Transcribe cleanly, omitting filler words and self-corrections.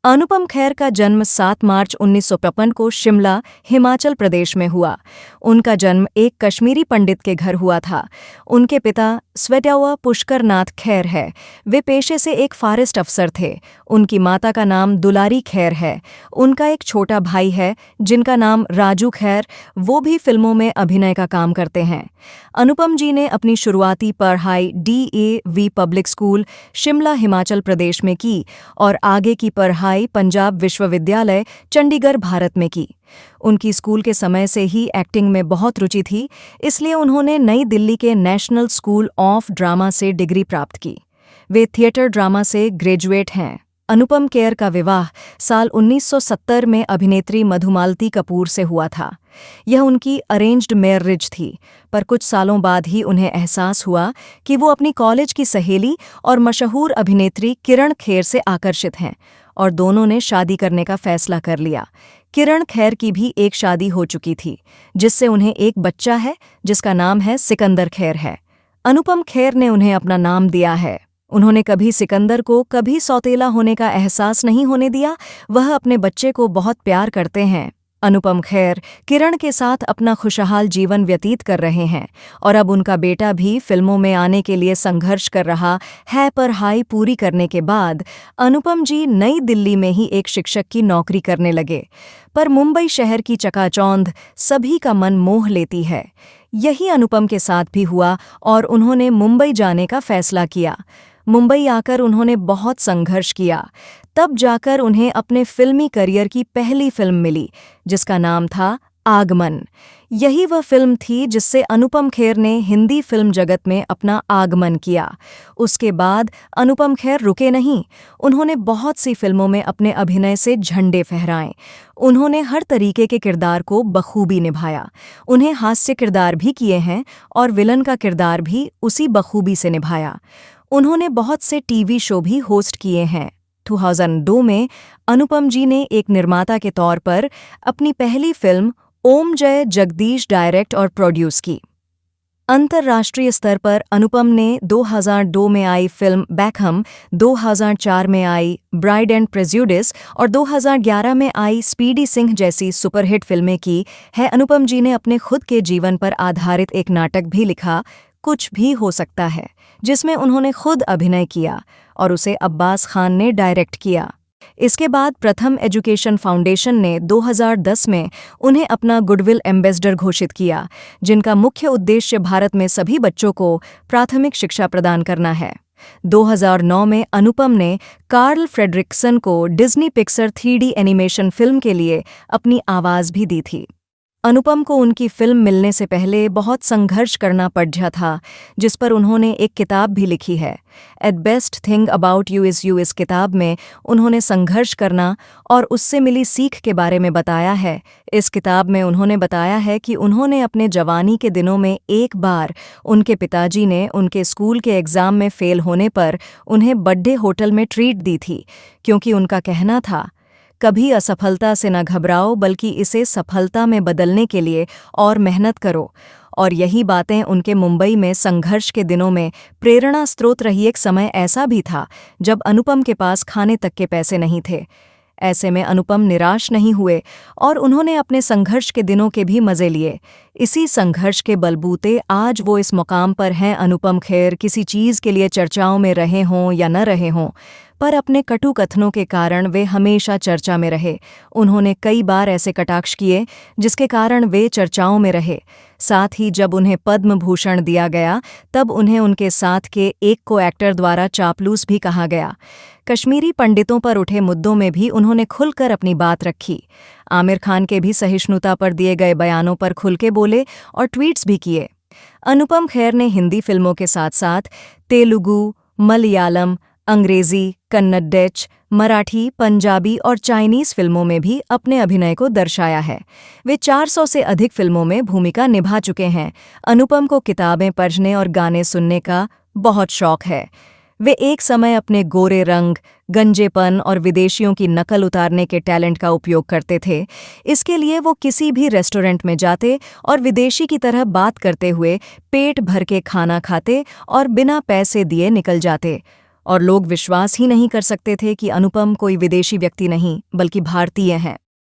अनुपम खेर का जन्म 7 मार्च 1955 को शिमला, हिमाचल प्रदेश में हुआ। उनका जन्म एक कश्मीरी पंडित के घर हुआ था। उनके पिता स्वेटावा पुष्कर नाथ खेर है। वे पेशे से एक फॉरेस्ट अफसर थे। उनकी माता का नाम दुलारी खेर है। उनका एक छोटा भाई है जिनका नाम राजू खेर, वो भी फिल्मों में अभिनय का काम करते हैं। अनुपम जी ने अपनी शुरुआती पढ़ाई DAV public school, Shimla, Himachal Pradesh में की और आगे की पढ़ाई पंजाब विश्वविद्यालय, चंडीगढ़, भारत में की। उनकी स्कूल के समय से ही एक्टिंग में बहुत रुचि थी, इसलिए उन्होंने नई दिल्ली के नेशनल स्कूल ऑफ ड्रामा से डिग्री प्राप्त की। वे थिएटर ड्रामा से ग्रेजुएट हैं। अनुपम खेर का विवाह साल 1970 में अभिनेत्री मधुमालती कपूर से हुआ था। यह उनकी अरेंज्ड मैरिज थी, पर कुछ सालों बाद ही उन्हें एहसास हुआ कि वो अपनी कॉलेज की सहेली और मशहूर अभिनेत्री किरण खेर से आकर्षित हैं और दोनों ने शादी करने का फैसला कर लिया। किरण खेर की भी एक शादी हो चुकी थी, जिससे उन्हें एक बच्चा है जिसका नाम है सिकंदर खेर है। अनुपम खेर ने उन्हें अपना नाम दिया है। उन्होंने कभी सिकंदर को कभी सौतेला होने का एहसास नहीं होने दिया। वह अपने बच्चे को बहुत प्यार करते हैं। अनुपम खेर किरण के साथ अपना खुशहाल जीवन व्यतीत कर रहे हैं और अब उनका बेटा भी फिल्मों में आने के लिए संघर्ष कर रहा है। पढ़ाई पूरी करने के बाद अनुपम जी नई दिल्ली में ही एक शिक्षक की नौकरी करने लगे, पर मुंबई शहर की चकाचौंध सभी का मन मोह लेती है। यही अनुपम के साथ भी हुआ और उन्होंने मुंबई जाने का फैसला किया। मुंबई आकर उन्होंने बहुत संघर्ष किया। तब जाकर उन्हें अपने फिल्मी करियर की पहली फिल्म मिली, जिसका नाम था आगमन। यही वह फिल्म थी जिससे अनुपम खेर ने हिंदी फिल्म जगत में अपना आगमन किया। उसके बाद अनुपम खेर रुके नहीं। उन्होंने बहुत सी फिल्मों में अपने अभिनय से झंडे फहराए। उन्होंने हर तरीके के किरदार को बखूबी निभाया। उन्हें हास्य किरदार भी किए हैं और विलन का किरदार भी उसी बखूबी से निभाया। उन्होंने बहुत से टीवी शो भी होस्ट किए हैं। 2002 में अनुपम जी ने एक निर्माता के तौर पर अपनी पहली फिल्म ओम जय जगदीश डायरेक्ट और प्रोड्यूस की। अंतर्राष्ट्रीय स्तर पर अनुपम ने 2002 में आई फिल्म बैकहम, 2004 में आई ब्राइड एंड प्रेजुडिस और 2011 में आई स्पीडी सिंह जैसी सुपरहिट फिल्में की है। अनुपम जी ने अपने खुद के जीवन पर आधारित एक नाटक भी लिखा, कुछ भी हो सकता है, जिसमें उन्होंने खुद अभिनय किया और उसे अब्बास खान ने डायरेक्ट किया। इसके बाद प्रथम एजुकेशन फाउंडेशन ने 2010 में उन्हें अपना गुडविल एम्बेसडर घोषित किया, जिनका मुख्य उद्देश्य भारत में सभी बच्चों को प्राथमिक शिक्षा प्रदान करना है। 2009 में अनुपम ने कार्ल फ्रेडरिक्सन को Disney Pixar 3D animation film के लिए अपनी आवाज़ भी दी थी। अनुपम को उनकी फिल्म मिलने से पहले बहुत संघर्ष करना पड़ा था, जिस पर उन्होंने एक किताब भी लिखी है। At best thing about you इस किताब में उन्होंने संघर्ष करना और उससे मिली सीख के बारे में बताया है। इस किताब में उन्होंने बताया है कि उन्होंने अपने जवानी के दिनों में एक बार उनके पिताजी ने उनके स्कूल के एग्ज़ाम में फेल होने पर उन्हें बर्थडे होटल में ट्रीट दी थी, क्योंकि उनका कहना था, कभी असफलता से न घबराओ, बल्कि इसे सफलता में बदलने के लिए और मेहनत करो। और यही बातें उनके मुंबई में संघर्ष के दिनों में प्रेरणा स्रोत रही। एक समय ऐसा भी था जब अनुपम के पास खाने तक के पैसे नहीं थे। ऐसे में अनुपम निराश नहीं हुए और उन्होंने अपने संघर्ष के दिनों के भी मज़े लिए। इसी संघर्ष के बलबूते आज वो इस मुकाम पर हैं। अनुपम खेर किसी चीज़ के लिए चर्चाओं में रहे हों या न रहे हों, पर अपने कटु कथनों के कारण वे हमेशा चर्चा में रहे। उन्होंने कई बार ऐसे कटाक्ष किए जिसके कारण वे चर्चाओं में रहे। साथ ही जब उन्हें पद्म भूषण दिया गया, तब उन्हें उनके साथ के एक को एक्टर द्वारा चापलूस भी कहा गया। कश्मीरी पंडितों पर उठे मुद्दों में भी उन्होंने खुलकर अपनी बात रखी। आमिर खान के भी सहिष्णुता पर दिए गए बयानों पर खुल के बोले और ट्वीट्स भी किए। अनुपम खेर ने हिंदी फिल्मों के साथ साथ तेलुगु, मलयालम, अंग्रेजी, कन्नड़, मराठी, पंजाबी और चाइनीज़ फिल्मों में भी अपने अभिनय को दर्शाया है। वे 400 से अधिक फिल्मों में भूमिका निभा चुके हैं। अनुपम को किताबें पढ़ने और गाने सुनने का बहुत शौक है। वे एक समय अपने गोरे रंग, गंजेपन और विदेशियों की नकल उतारने के टैलेंट का उपयोग करते थे। इसके लिए वो किसी भी रेस्टोरेंट में जाते और विदेशी की तरह बात करते हुए पेट भर के खाना खाते और बिना पैसे दिए निकल जाते। और लोग विश्वास ही नहीं कर सकते थे कि अनुपम कोई विदेशी व्यक्ति नहीं बल्कि भारतीय हैं।